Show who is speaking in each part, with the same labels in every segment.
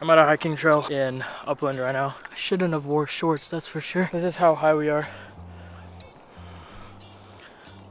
Speaker 1: I'm at a hiking trail in Upland right now. I shouldn't have wore shorts, that's for sure. This is how high we are.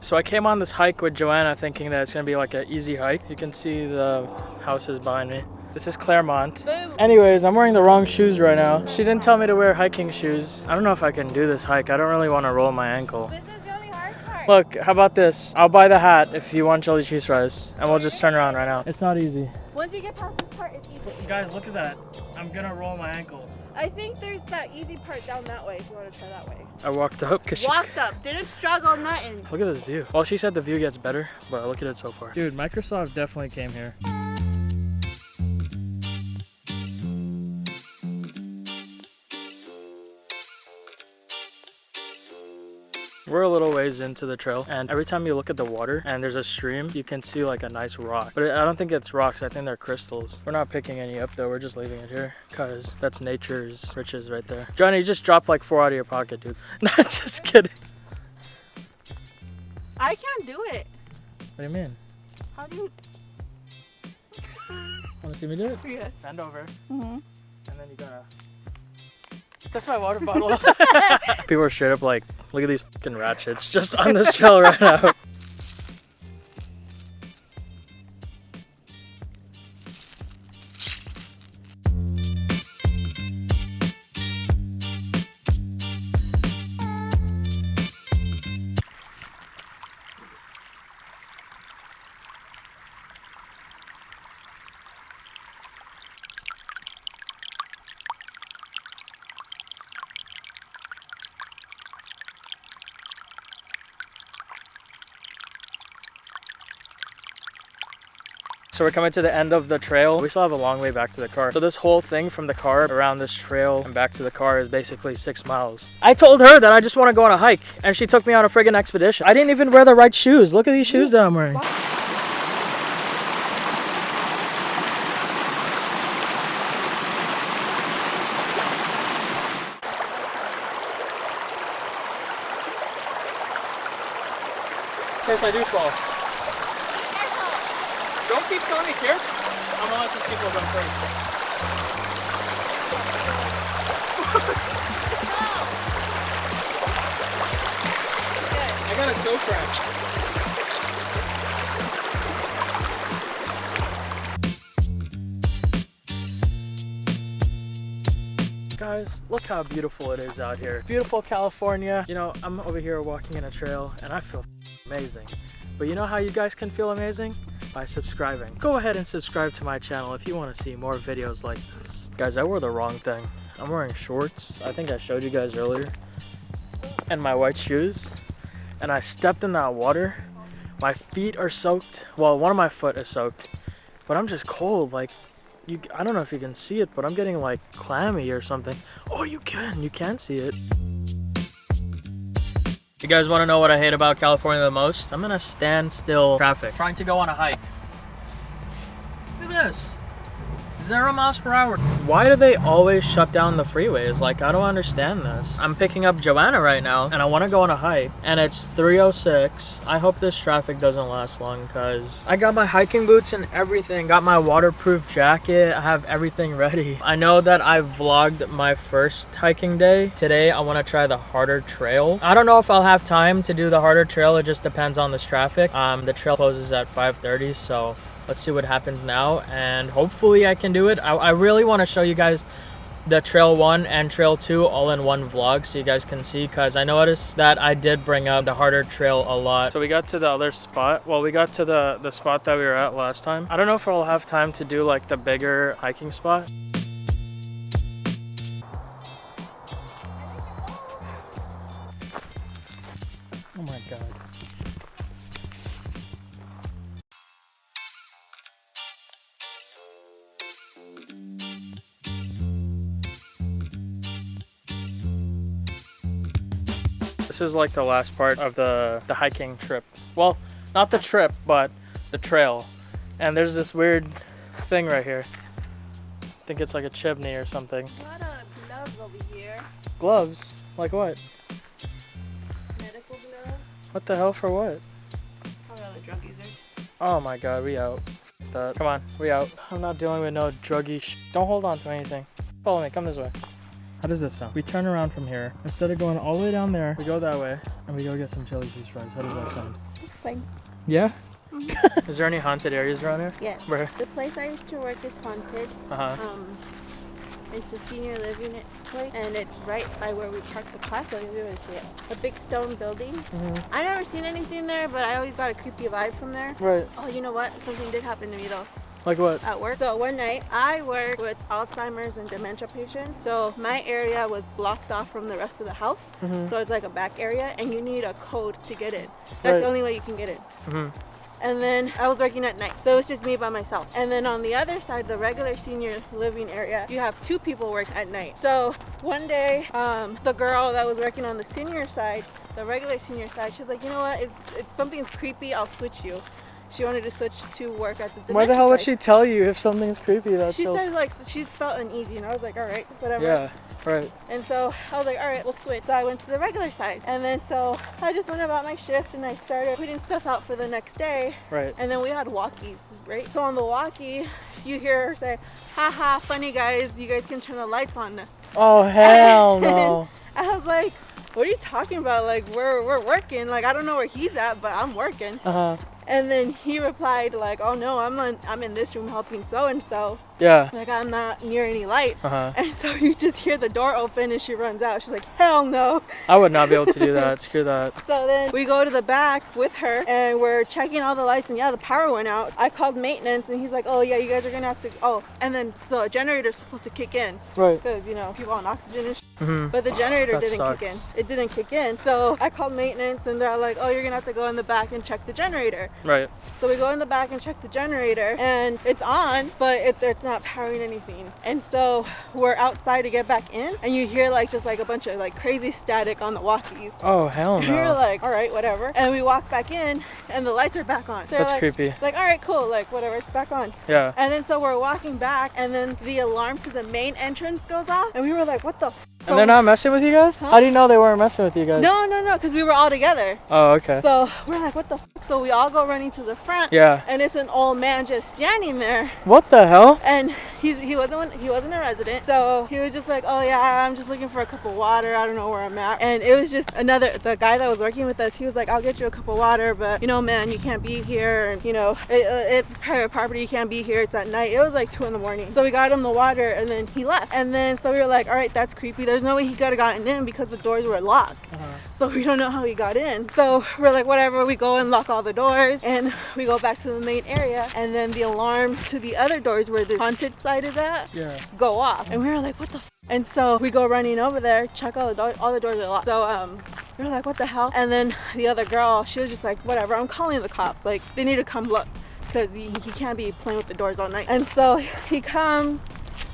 Speaker 1: So I came on this hike with Joanna thinking that it's gonna be like an easy hike. You can see the houses behind me. This is Claremont.
Speaker 2: Boom.
Speaker 1: Anyways, I'm wearing the wrong shoes right now. She didn't tell me to wear hiking shoes. I don't know if I can do this hike. I don't really want to roll my ankle.
Speaker 2: This is the only hard part.
Speaker 1: Look, how about this? I'll buy the hat if you want chili cheese fries, and we'll just turn around right now. It's not easy.
Speaker 2: Once you get past this part, it's easy.
Speaker 1: Guys, look at that. I'm gonna roll my ankle.
Speaker 2: I think there's that easy part down that way if you want to try that way.
Speaker 1: I walked up because
Speaker 2: Walked up, didn't struggle, nothing.
Speaker 1: Look at this view. Well, she said the view gets better, but look at it so far. Dude, Microsoft definitely came here. We're a little ways into the trail, and every time you look at the water and there's a stream, you can see like a nice rock. But I don't think it's rocks, I think they're crystals. We're not picking any up though, we're just leaving it here because that's nature's riches right there. Johnny, you just dropped like 4 out of your pocket, dude. Not just kidding.
Speaker 2: I can't do it.
Speaker 1: What do you mean?
Speaker 2: How do you?
Speaker 1: Want to see me do it?
Speaker 2: Yeah.
Speaker 1: Bend over,
Speaker 2: Mm-hmm.
Speaker 1: and then you gotta... That's my water bottle. People are straight up like, look at these fucking ratchets just on this trail right now. So we're coming to the end of the trail. We still have a long way back to the car. So this whole thing from the car around this trail and back to the car is basically 6 miles. I told her that I just want to go on a hike, and she took me on a friggin' expedition. I didn't even wear the right shoes. Look at these shoes that I'm wearing. In case I do fall. Don't keep telling me here. I'm gonna let these people go first. I got a toe crack. Guys, look how beautiful it is out here. Beautiful California. You know, I'm over here walking in a trail and I feel amazing. But you know how you guys can feel amazing? By subscribing. Go ahead and subscribe to my channel if you want to see more videos like this. Guys, I wore the wrong thing. I'm wearing shorts. I think I showed you guys earlier. And my white shoes. And I stepped in that water. My feet are soaked. Well, one of my foot is soaked. But I'm just cold. Like, I don't know if you can see it, but I'm getting like clammy or something. Oh, you can see it. You guys want to know what I hate about California the most? I'm in a standstill traffic. Trying to go on a hike. Look at this. 0 miles per hour. Why do they always shut down the freeways? Like, I don't understand this. I'm picking up Joanna right now, and I want to go on a hike, and it's 3:06. I hope this traffic doesn't last long, because I got my hiking boots and everything. Got my waterproof jacket. I have everything ready. I know that I vlogged my first hiking day. Today, I want to try the harder trail. I don't know if I'll have time to do the harder trail. It just depends on this traffic. The trail closes at 5:30, so let's see what happens now, and hopefully I can do it. I really want to show you guys the trail 1 and trail 2 all in one vlog so you guys can see, because I noticed that I did bring up the harder trail a lot. So we got to the other spot. Well, we got to the spot that we were at last time. I don't know if I'll have time to do like the bigger hiking spot. Oh my god. This is like the last part of the hiking trip. Well, not the trip, but the trail. And there's this weird thing right here. I think it's like a chimney or something.
Speaker 2: A lot of gloves over here.
Speaker 1: Gloves? Like what?
Speaker 2: Medical gloves.
Speaker 1: What the hell for what?
Speaker 2: Probably all the drug users.
Speaker 1: Oh my god, we out. Come on, we out. I'm not dealing with no druggy Don't hold on to anything. Follow me. Come this way. How does this sound? We turn around from here. Instead of going all the way down there, we go that way and we go get some chili cheese fries. How does that sound?
Speaker 2: Fine.
Speaker 1: Yeah? Is there any haunted areas around here?
Speaker 2: Yeah.
Speaker 1: Where?
Speaker 2: The place I used to work is haunted. It's a senior living place, and it's right by where we park the car, so you really see it. A big stone building. I never seen anything there, but I always got a creepy vibe from there.
Speaker 1: Right.
Speaker 2: Oh, you know what? Something did happen to me though.
Speaker 1: Like what?
Speaker 2: At work. So one night, I work with Alzheimer's and dementia patients. So my area was blocked off from the rest of the house. So it's like a back area, and you need a code to get in. That's the only way you can get in. And then I was working at night, so it was just me by myself. And then on the other side, the regular senior living area, you have 2 people work at night. So one day, the girl that was working on the senior side, the regular senior side, she's like, you know what, if something's creepy, I'll switch you. She wanted to switch to work at the dementia
Speaker 1: Why the hell would
Speaker 2: side.
Speaker 1: she tell you if something's creepy?
Speaker 2: She said like she felt uneasy, and I was like, all right, whatever.
Speaker 1: Yeah, right.
Speaker 2: And so I was like, all right, we'll switch. So I went to the regular side, and then so I just went about my shift, and I started putting stuff out for the next day.
Speaker 1: Right.
Speaker 2: And then we had walkies, right? So on the walkie, you hear her say, haha, funny guys, you guys can turn the lights on.
Speaker 1: Oh, hell no.
Speaker 2: I was like, what are you talking about? Like, we're working. Like, I don't know where he's at, but I'm working. And then he replied like, oh no, I'm in this room helping so-and-so.
Speaker 1: Yeah.
Speaker 2: Like, I'm not near any light.
Speaker 1: Uh-huh.
Speaker 2: And so you just hear the door open and she runs out. She's like, hell no.
Speaker 1: I would not be able to do that. Screw that.
Speaker 2: So then we go to the back with her and we're checking all the lights, and yeah, the power went out. I called maintenance and he's like, oh yeah, you guys are gonna have to, oh. And then so a generator's supposed to kick in.
Speaker 1: Right.
Speaker 2: Because, you know, people on oxygen and but the generator
Speaker 1: That
Speaker 2: didn't kick in.
Speaker 1: sucks.
Speaker 2: It didn't kick in. So I called maintenance and they're like, oh, you're gonna have to go in the back and check the generator.
Speaker 1: Right.
Speaker 2: So we go in the back and check the generator, and it's on, but it's not powering anything. And so we're outside to get back in, and you hear like just like a bunch of like crazy static on the walkies.
Speaker 1: Oh, hell no.
Speaker 2: And you're like, all right, whatever. And we walk back in, and the lights are back on. So
Speaker 1: That's
Speaker 2: like,
Speaker 1: creepy.
Speaker 2: Like, all right, cool, like whatever, it's back on.
Speaker 1: Yeah.
Speaker 2: And then so we're walking back, and then the alarm to the main entrance goes off, and we were like, what the f? So,
Speaker 1: And they're not messing with you guys?
Speaker 2: Huh?
Speaker 1: How do you know they weren't messing with you guys?
Speaker 2: No, because we were all together.
Speaker 1: Oh, okay.
Speaker 2: So we're like, what the f? So we all go running to the front.
Speaker 1: Yeah.
Speaker 2: And it's an old man just standing there.
Speaker 1: What the hell?
Speaker 2: And he wasn't a resident, so he was just like, oh yeah, I'm just looking for a cup of water, I don't know where I'm at. And it was just the guy that was working with us, he was like, I'll get you a cup of water, but you know, man, you can't be here, and you know, it's private property, you can't be here, it's at night. It was like 2 a.m. So we got him the water, and then he left. And then so we were like, all right, that's creepy, there's no way he could have gotten in because the doors were locked. So we don't know how he got in. So we're like, whatever, we go and lock all the doors, and we go back to the main area, and then the alarm to the other doors where the haunted side is at go off. And we were like, what the f? And so we go running over there, check all the doors are locked. So we were like, what the hell? And then the other girl, she was just like, whatever, I'm calling the cops, like they need to come look, because he can't be playing with the doors all night. And so he comes,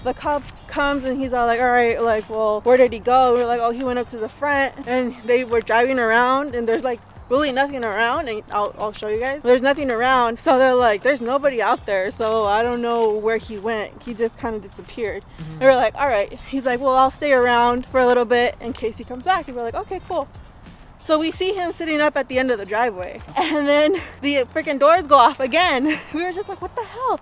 Speaker 2: the cop comes, and he's all like, all right, like, well, where did he go? And we're like, oh, he went up to the front. And they were driving around, and there's like really nothing around, and I'll show you guys. There's nothing around, so they're like, there's nobody out there, so I don't know where he went. He just kind of disappeared. And we're like, all right. He's like, well, I'll stay around for a little bit in case he comes back. And we're like, okay, cool. So we see him sitting up at the end of the driveway, and then the freaking doors go off again. We were just like, what the hell?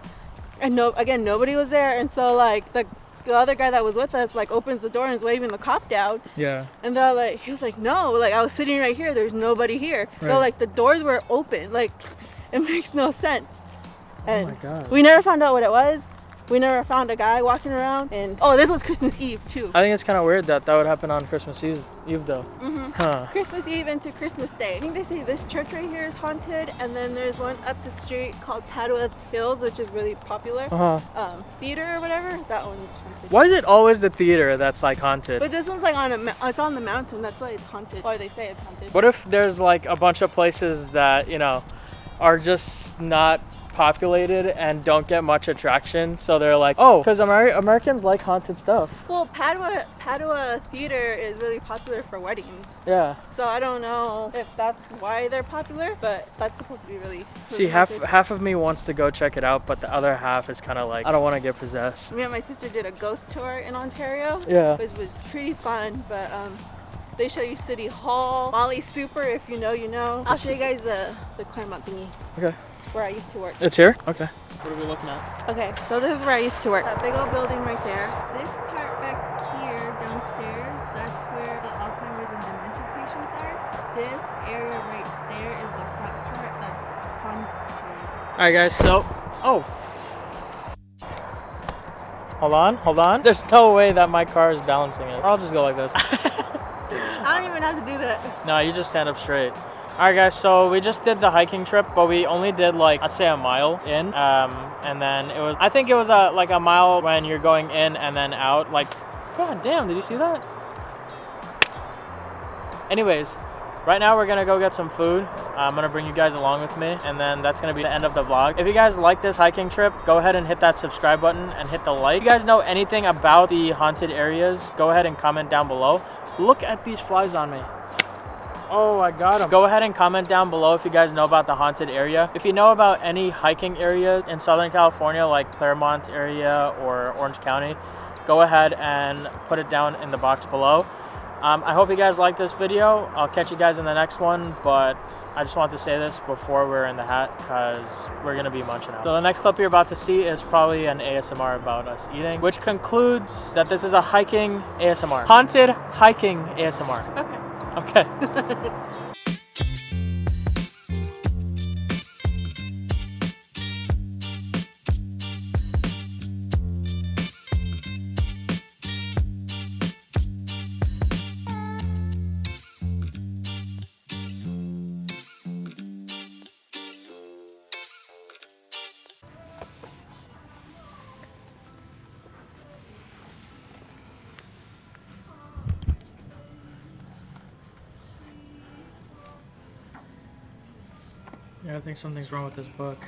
Speaker 2: And again, nobody was there. And so like the other guy that was with us like opens the door and is waving the cop down.
Speaker 1: Yeah.
Speaker 2: And they're like, he was like, no, like I was sitting right here, there's nobody here.
Speaker 1: Right.
Speaker 2: So like the doors were open, like it makes no sense. And
Speaker 1: oh my God.
Speaker 2: we never found out what it was. We never found a guy walking around. And oh, this was Christmas Eve too.
Speaker 1: I think it's kind of weird that would happen on Christmas Eve though. Huh.
Speaker 2: Christmas Eve into Christmas Day. I think they say this church right here is haunted, and then there's one up the street called Padua Hills, which is really popular. Theater or whatever, that one's haunted.
Speaker 1: Why is it always the theater that's like haunted?
Speaker 2: But this one's like it's on the mountain, that's why it's haunted. Or they say it's haunted.
Speaker 1: What if there's like a bunch of places that, you know, are just not populated and don't get much attraction, so they're like, oh, because Americans like haunted stuff.
Speaker 2: Well, Padua Theater is really popular for weddings.
Speaker 1: Yeah.
Speaker 2: So I don't know if that's why they're popular, but that's supposed to be really
Speaker 1: See, half of me wants to go check it out, but the other half is kind of like, I don't want to get possessed.
Speaker 2: Me and my sister did a ghost tour in Ontario.
Speaker 1: Yeah.
Speaker 2: Which was pretty fun, but they show you City Hall, Molly Super, if you know, you know. I'll show you guys the Claremont thingy.
Speaker 1: Okay.
Speaker 2: Where I used to work.
Speaker 1: It's here? Okay. What are we looking at?
Speaker 2: Okay, so this is where I used to work. That big old building right there. This part back here downstairs, that's where the Alzheimer's and dementia patients are. This area right there is the front part that's haunted.
Speaker 1: Alright guys, so Hold on. There's no way that my car is balancing it. I'll just go like this.
Speaker 2: I don't even have to do that.
Speaker 1: No, you just stand up straight. Alright guys, so we just did the hiking trip, but we only did like, I'd say a mile in. And then I think it was like a mile when you're going in and then out. Like, god damn, did you see that? Anyways, right now we're gonna go get some food. I'm gonna bring you guys along with me, and then that's gonna be the end of the vlog. If you guys like this hiking trip, go ahead and hit that subscribe button and hit the like. If you guys know anything about the haunted areas, go ahead and comment down below. Look at these flies on me. Oh, I got them. Go ahead and comment down below if you guys know about the haunted area. If you know about any hiking area in Southern California, like Claremont area or Orange County, go ahead and put it down in the box below. I hope you guys liked this video. I'll catch you guys in the next one, but I just want to say this before we're in the hat because we're going to be munching out. So the next clip you're about to see is probably an ASMR about us eating, which concludes that this is a hiking ASMR. Haunted hiking ASMR. Okay. Yeah, I think something's wrong with this book.